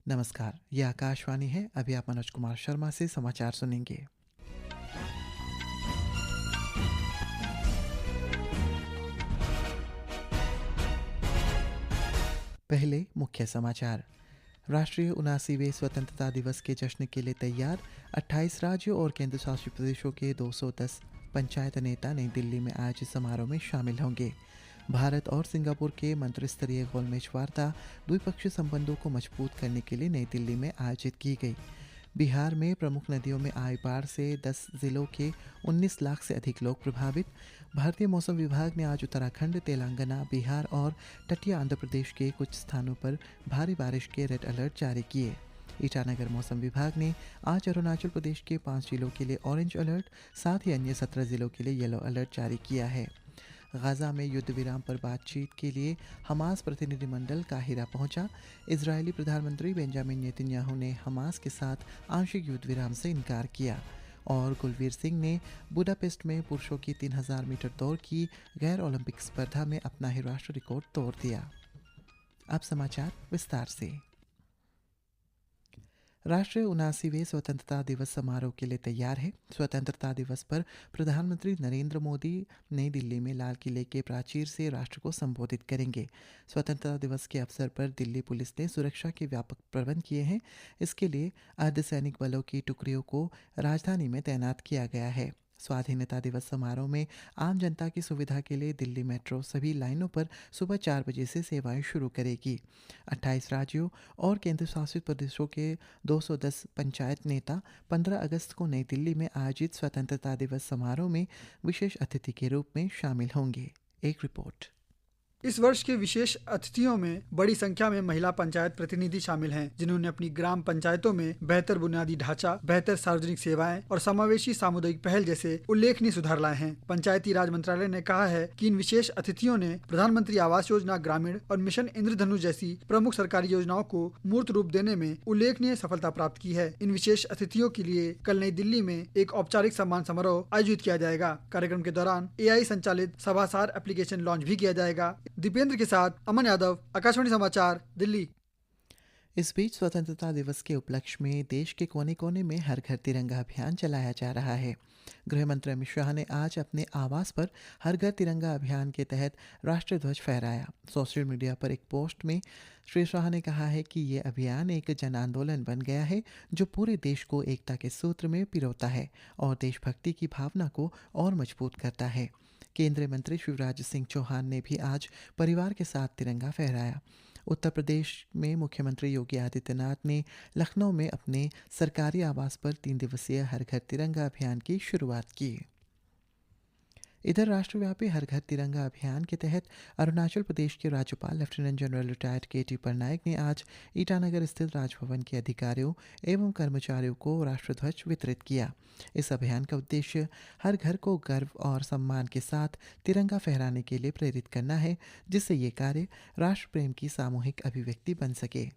नमस्कार, ये आकाशवाणी है। अभी आप मनोज कुमार शर्मा से समाचार सुनेंगे। पहले मुख्य समाचार। राष्ट्रीय 79वें स्वतंत्रता दिवस के जश्न के लिए तैयार। 28 राज्यों और केंद्र शासित प्रदेशों के 210 पंचायत नेता नई दिल्ली में आयोजित समारोह में शामिल होंगे। भारत और सिंगापुर के मंत्रिस्तरीय गोलमेज वार्ता द्विपक्षीय संबंधों को मजबूत करने के लिए नई दिल्ली में आयोजित की गई। बिहार में प्रमुख नदियों में आई बाढ़ से 10 जिलों के 19 लाख से अधिक लोग प्रभावित। भारतीय मौसम विभाग ने आज उत्तराखंड, तेलंगाना, बिहार और तटीय आंध्र प्रदेश के कुछ स्थानों पर भारी बारिश के रेड अलर्ट जारी किए। ईटानगर मौसम विभाग ने आज अरुणाचल प्रदेश के 5 जिलों के लिए ऑरेंज अलर्ट, साथ ही अन्य 17 जिलों के लिए येलो अलर्ट जारी किया है। गाज़ा में युद्ध विराम पर बातचीत के लिए हमास प्रतिनिधिमंडल काहिरा पहुंचा। इजरायली प्रधानमंत्री बेंजामिन नेतन्याहू ने हमास के साथ आंशिक युद्ध विराम से इनकार किया। और कुलवीर सिंह ने बुडापेस्ट में पुरुषों की 3000 मीटर दौड़ की गैर ओलंपिक स्पर्धा में अपना ही राष्ट्रीय रिकॉर्ड तोड़ दिया। अब समाचार विस्तार से। राष्ट्रीय 79वें स्वतंत्रता दिवस समारोह के लिए तैयार है। स्वतंत्रता दिवस पर प्रधानमंत्री नरेंद्र मोदी नई दिल्ली में लाल किले के प्राचीर से राष्ट्र को संबोधित करेंगे। स्वतंत्रता दिवस के अवसर पर दिल्ली पुलिस ने सुरक्षा के व्यापक प्रबंध किए हैं। इसके लिए अर्धसैनिक बलों की टुकड़ियों को राजधानी में तैनात किया गया है। स्वाधीनता दिवस समारोह में आम जनता की सुविधा के लिए दिल्ली मेट्रो सभी लाइनों पर सुबह 4 बजे से सेवाएं शुरू करेगी। 28 राज्यों और केंद्र शासित प्रदेशों के 210 पंचायत नेता 15 अगस्त को नई दिल्ली में आयोजित स्वतंत्रता दिवस समारोह में विशेष अतिथि के रूप में शामिल होंगे। एक रिपोर्ट। इस वर्ष के विशेष अतिथियों में बड़ी संख्या में महिला पंचायत प्रतिनिधि शामिल हैं, जिन्होंने अपनी ग्राम पंचायतों में बेहतर बुनियादी ढांचा, बेहतर सार्वजनिक सेवाएं और समावेशी सामुदायिक पहल जैसे उल्लेखनीय सुधार लाए हैं। पंचायती राज मंत्रालय ने कहा है कि इन विशेष अतिथियों ने प्रधानमंत्री आवास योजना ग्रामीण और मिशन इंद्रधनुष जैसी प्रमुख सरकारी योजनाओं को मूर्त रूप देने में उल्लेखनीय सफलता प्राप्त की है। इन विशेष अतिथियों के लिए कल नई दिल्ली में एक औपचारिक सम्मान समारोह आयोजित किया जाएगा। कार्यक्रम के दौरान AI संचालित सभासार एप्लीकेशन लॉन्च भी किया जाएगा। दीपेंद्र के साथ अमन यादव, आकाशवाणी समाचार, दिल्ली। इस बीच स्वतंत्रता दिवस के उपलक्ष्य में देश के कोने कोने में हर घर तिरंगा अभियान चलाया जा रहा है। गृह मंत्री अमित शाह ने आज अपने आवास पर हर घर तिरंगा अभियान के तहत राष्ट्रीय ध्वज फहराया। सोशल मीडिया पर एक पोस्ट में श्री शाह ने कहा है कि ये अभियान एक जन आंदोलन बन गया है, जो पूरे देश को एकता के सूत्र में पिरोता है और देशभक्ति की भावना को और मजबूत करता है। केंद्रीय मंत्री शिवराज सिंह चौहान ने भी आज परिवार के साथ तिरंगा फहराया। उत्तर प्रदेश में मुख्यमंत्री योगी आदित्यनाथ ने लखनऊ में अपने सरकारी आवास पर 3 दिवसीय हर घर तिरंगा अभियान की शुरुआत की। इधर राष्ट्रव्यापी हर घर तिरंगा अभियान के तहत अरुणाचल प्रदेश के राज्यपाल lieutenant general retired KT Patnaik ने आज ईटानगर स्थित राजभवन के अधिकारियों एवं कर्मचारियों को राष्ट्रध्वज वितरित किया। इस अभियान का उद्देश्य हर घर को गर्व और सम्मान के साथ तिरंगा फहराने के लिए प्रेरित करना है, जिससे ये कार्य राष्ट्र प्रेम की सामूहिक अभिव्यक्ति बन सके।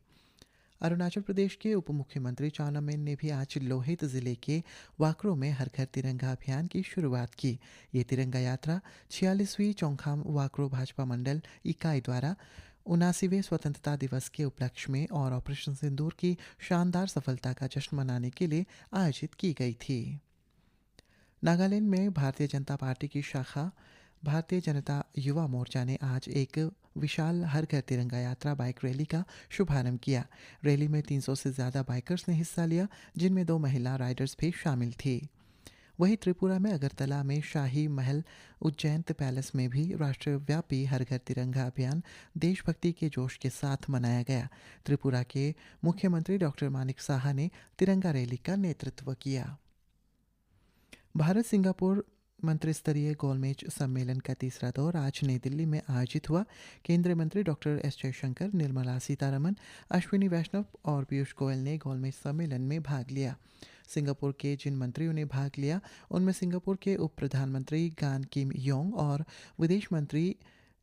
अरुणाचल प्रदेश के उप मुख्यमंत्री चाउना मेन ने भी आज लोहित जिले के वाकरो में हर घर तिरंगा अभियान की शुरुआत की। ये तिरंगा यात्रा 46वीं चौखाम वाकरो भाजपा मंडल इकाई द्वारा 79वें स्वतंत्रता दिवस के उपलक्ष्य में और ऑपरेशन सिंदूर की शानदार सफलता का जश्न मनाने के लिए आयोजित की गई थी। नागालैंड में भारतीय जनता पार्टी की शाखा भारतीय जनता युवा मोर्चा ने आज एक विशाल हर घर तिरंगा यात्रा बाइक रैली का शुभारंभ किया। रैली में 300 से ज़्यादा बाइकर्स ने हिस्सा लिया, जिनमें 2 महिला राइडर्स भी शामिल थी। वहीं त्रिपुरा में अगरतला में शाही महल उज्जैन पैलेस में भी राष्ट्रव्यापी हर घर तिरंगा अभियान देशभक्ति के जोश के साथ मनाया गया। त्रिपुरा के मुख्यमंत्री डॉक्टर मानिक साहा ने तिरंगा रैली का नेतृत्व किया। भारत सिंगापुर मंत्रिस्तरीय गोलमेज सम्मेलन का तीसरा दौर आज नई दिल्ली में आयोजित हुआ। केंद्रीय मंत्री डॉक्टर S जयशंकर, निर्मला सीतारमण, अश्विनी वैष्णव और पीयूष गोयल ने गोलमेज सम्मेलन में भाग लिया। सिंगापुर के जिन मंत्रियों ने भाग लिया उनमें सिंगापुर के उप प्रधानमंत्री गान किम योंग और विदेश मंत्री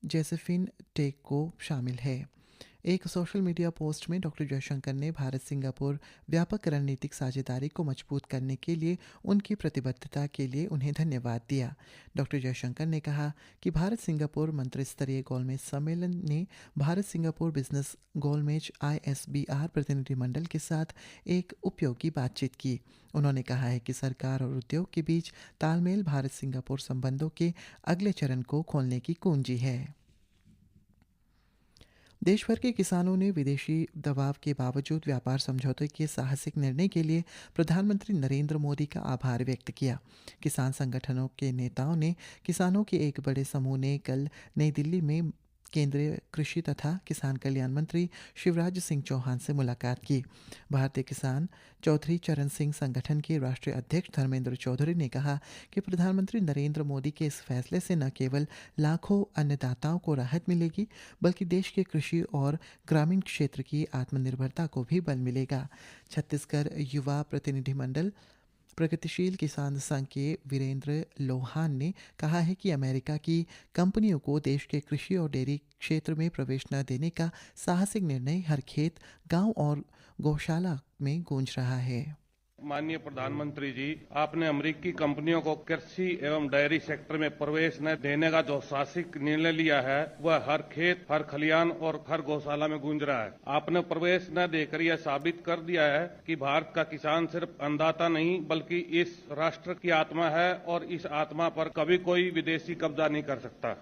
जोसेफिन टेको शामिल है। एक सोशल मीडिया पोस्ट में डॉक्टर जयशंकर ने भारत सिंगापुर व्यापक रणनीतिक साझेदारी को मजबूत करने के लिए उनकी प्रतिबद्धता के लिए उन्हें धन्यवाद दिया। डॉक्टर जयशंकर ने कहा कि भारत सिंगापुर मंत्रिस्तरीय गोलमेज सम्मेलन ने भारत सिंगापुर बिजनेस गोलमेज ISBR प्रतिनिधिमंडल के साथ एक उपयोगी बातचीत की। उन्होंने कहा है कि सरकार और उद्योग के बीच तालमेल भारत सिंगापुर संबंधों के अगले चरण को खोलने की कुंजी है। देश भर के किसानों ने विदेशी दबाव के बावजूद व्यापार समझौते के साहसिक निर्णय के लिए प्रधानमंत्री नरेंद्र मोदी का आभार व्यक्त किया। किसान संगठनों के नेताओं ने किसानों के एक बड़े समूह ने कल नई दिल्ली में केंद्रीय कृषि तथा किसान कल्याण मंत्री शिवराज सिंह चौहान से मुलाकात की। भारतीय किसान चौधरी चरण सिंह संगठन के राष्ट्रीय अध्यक्ष धर्मेंद्र चौधरी ने कहा कि प्रधानमंत्री नरेंद्र मोदी के इस फैसले से न केवल लाखों अन्नदाताओं को राहत मिलेगी, बल्कि देश के कृषि और ग्रामीण क्षेत्र की आत्मनिर्भरता को भी बल मिलेगा। छत्तीसगढ़ युवा प्रतिनिधिमंडल प्रगतिशील किसान संघ के वीरेंद्र लोहान ने कहा है कि अमेरिका की कंपनियों को देश के कृषि और डेयरी क्षेत्र में प्रवेश न देने का साहसिक निर्णय हर खेत, गांव और गौशाला में गूंज रहा है। माननीय प्रधानमंत्री जी, आपने अमेरिकी कंपनियों को कृषि एवं डेयरी सेक्टर में प्रवेश न देने का जो साहसिक निर्णय लिया है, वह हर खेत, हर खलियान और हर गौशाला में गूंज रहा है। आपने प्रवेश न देकर यह साबित कर दिया है कि भारत का किसान सिर्फ अन्नदाता नहीं, बल्कि इस राष्ट्र की आत्मा है और इस आत्मा पर कभी कोई विदेशी कब्जा नहीं कर सकता।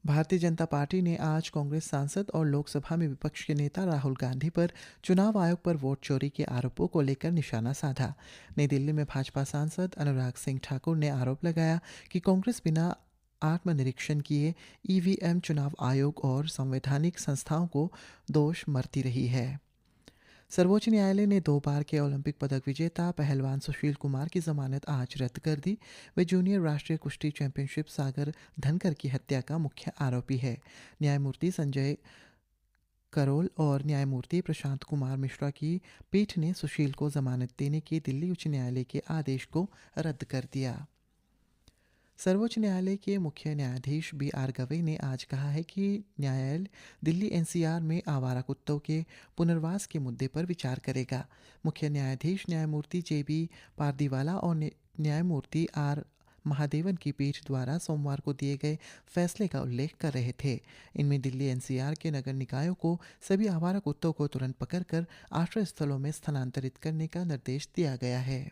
भारतीय जनता पार्टी ने आज कांग्रेस सांसद और लोकसभा में विपक्ष के नेता राहुल गांधी पर चुनाव आयोग पर वोट चोरी के आरोपों को लेकर निशाना साधा। नई दिल्ली में भाजपा सांसद अनुराग सिंह ठाकुर ने आरोप लगाया कि कांग्रेस बिना आत्मनिरीक्षण किए EVM चुनाव आयोग और संवैधानिक संस्थाओं को दोष मरती रही है। सर्वोच्च न्यायालय ने 2 बार के ओलंपिक पदक विजेता पहलवान सुशील कुमार की जमानत आज रद्द कर दी। वे जूनियर राष्ट्रीय कुश्ती चैंपियनशिप सागर धनकर की हत्या का मुख्य आरोपी है। न्यायमूर्ति संजय करोल और न्यायमूर्ति प्रशांत कुमार मिश्रा की पीठ ने सुशील को जमानत देने के दिल्ली उच्च न्यायालय के आदेश को रद्द कर दिया। सर्वोच्च न्यायालय के मुख्य न्यायाधीश BR गवई ने आज कहा है कि न्यायालय दिल्ली NCR में आवारा कुत्तों के पुनर्वास के मुद्दे पर विचार करेगा। मुख्य न्यायाधीश न्यायमूर्ति JB पारदीवाला और न्यायमूर्ति R महादेवन की पीठ द्वारा सोमवार को दिए गए फैसले का उल्लेख कर रहे थे। इनमें दिल्ली NCR के नगर निकायों को सभी आवारा कुत्तों को तुरंत पकड़कर आश्रय स्थलों में स्थानांतरित करने का निर्देश दिया गया है।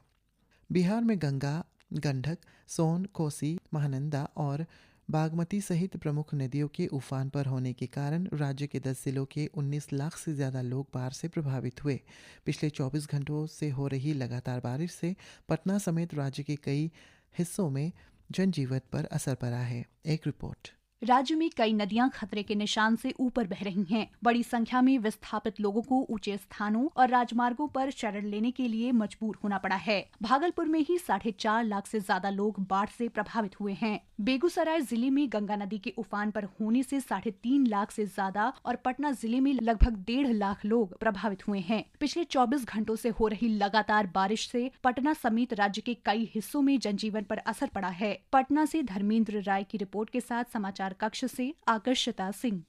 बिहार में गंगा, गंडक, सोन, कोसी, महानंदा और बागमती सहित प्रमुख नदियों के उफान पर होने के कारण राज्य के 10 जिलों के 19 लाख से ज़्यादा लोग बाढ़ से प्रभावित हुए। पिछले 24 घंटों से हो रही लगातार बारिश से पटना समेत राज्य के कई हिस्सों में जनजीवन पर असर पड़ा है। एक रिपोर्ट। राज्य में कई नदियां खतरे के निशान से ऊपर बह रही हैं। बड़ी संख्या में विस्थापित लोगों को ऊंचे स्थानों और राजमार्गों पर शरण लेने के लिए मजबूर होना पड़ा है। भागलपुर में ही 4.5 लाख से ज्यादा लोग बाढ़ से प्रभावित हुए हैं। बेगूसराय जिले में गंगा नदी के उफान पर होने से 3.5 लाख से ज्यादा और पटना जिले में लगभग 1.5 लाख लोग प्रभावित हुए हैं। पिछले 24 घंटों से हो रही लगातार बारिश से पटना समेत राज्य के कई हिस्सों में जनजीवन पर असर पड़ा है। पटना से धर्मेंद्र राय की रिपोर्ट के साथ समाचार कक्ष से आकर्षिता सिंह।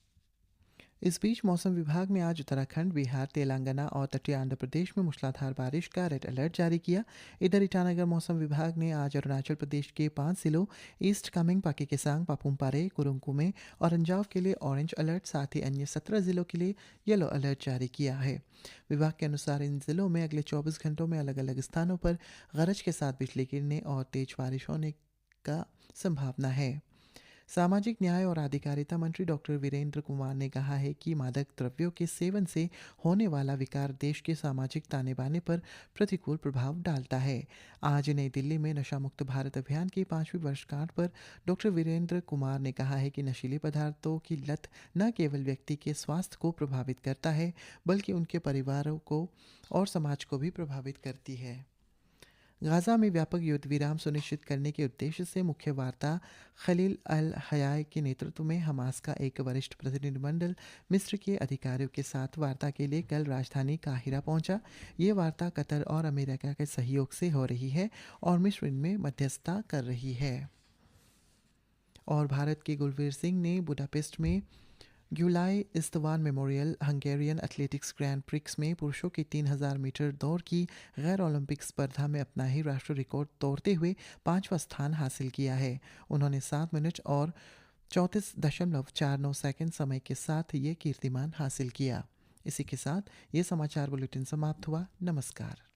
इस बीच मौसम विभाग ने आज उत्तराखंड, बिहार, तेलंगाना और तटीय आंध्र प्रदेश में मूसलाधार बारिश का रेड अलर्ट जारी किया। इधर ईटानगर मौसम विभाग ने आज अरुणाचल प्रदेश के 5 जिलों ईस्ट कामेंग, पाके केसांग, पापुमपारे, कुरुंकुमे और अंजाव के लिए ऑरेंज अलर्ट, साथ ही अन्य 17 जिलों के लिए येलो अलर्ट जारी किया है। विभाग के अनुसार इन जिलों में अगले 24 घंटों में अलग अलग स्थानों पर गरज के साथ बिजली गिरने और तेज बारिश होने का संभावना है। सामाजिक न्याय और अधिकारिता मंत्री डॉक्टर वीरेंद्र कुमार ने कहा है कि मादक द्रव्यों के सेवन से होने वाला विकार देश के सामाजिक ताने बाने पर प्रतिकूल प्रभाव डालता है। आज नई दिल्ली में नशा मुक्त भारत अभियान की 5वीं वर्षगांठ पर डॉक्टर वीरेंद्र कुमार ने कहा है कि नशीले पदार्थों की लत न केवल व्यक्ति के स्वास्थ्य को प्रभावित करता है, बल्कि उनके परिवारों को और समाज को भी प्रभावित करती है। गाज़ा में व्यापक युद्ध विराम सुनिश्चित करने के उद्देश्य से मुख्य वार्ता खलील अल हयाय के नेतृत्व में हमास का एक वरिष्ठ प्रतिनिधिमंडल मिस्र के अधिकारियों के साथ वार्ता के लिए कल राजधानी काहिरा पहुंचा। ये वार्ता कतर और अमेरिका के सहयोग से हो रही है और मिस्र इनमें मध्यस्थता कर रही है। और भारत के गुलवीर सिंह ने बुडापेस्ट में Gyulai Istvan Memorial Hungarian Athletics Grand Prix में पुरुषों की 3000 मीटर दौड़ की गैर ओलंपिक स्पर्धा में अपना ही राष्ट्रीय रिकॉर्ड तोड़ते हुए 5वां स्थान हासिल किया है। उन्होंने 7 मिनट और 34.49 सेकंड समय के साथ ये कीर्तिमान हासिल किया। इसी के साथ ये समाचार बुलेटिन समाप्त हुआ। नमस्कार।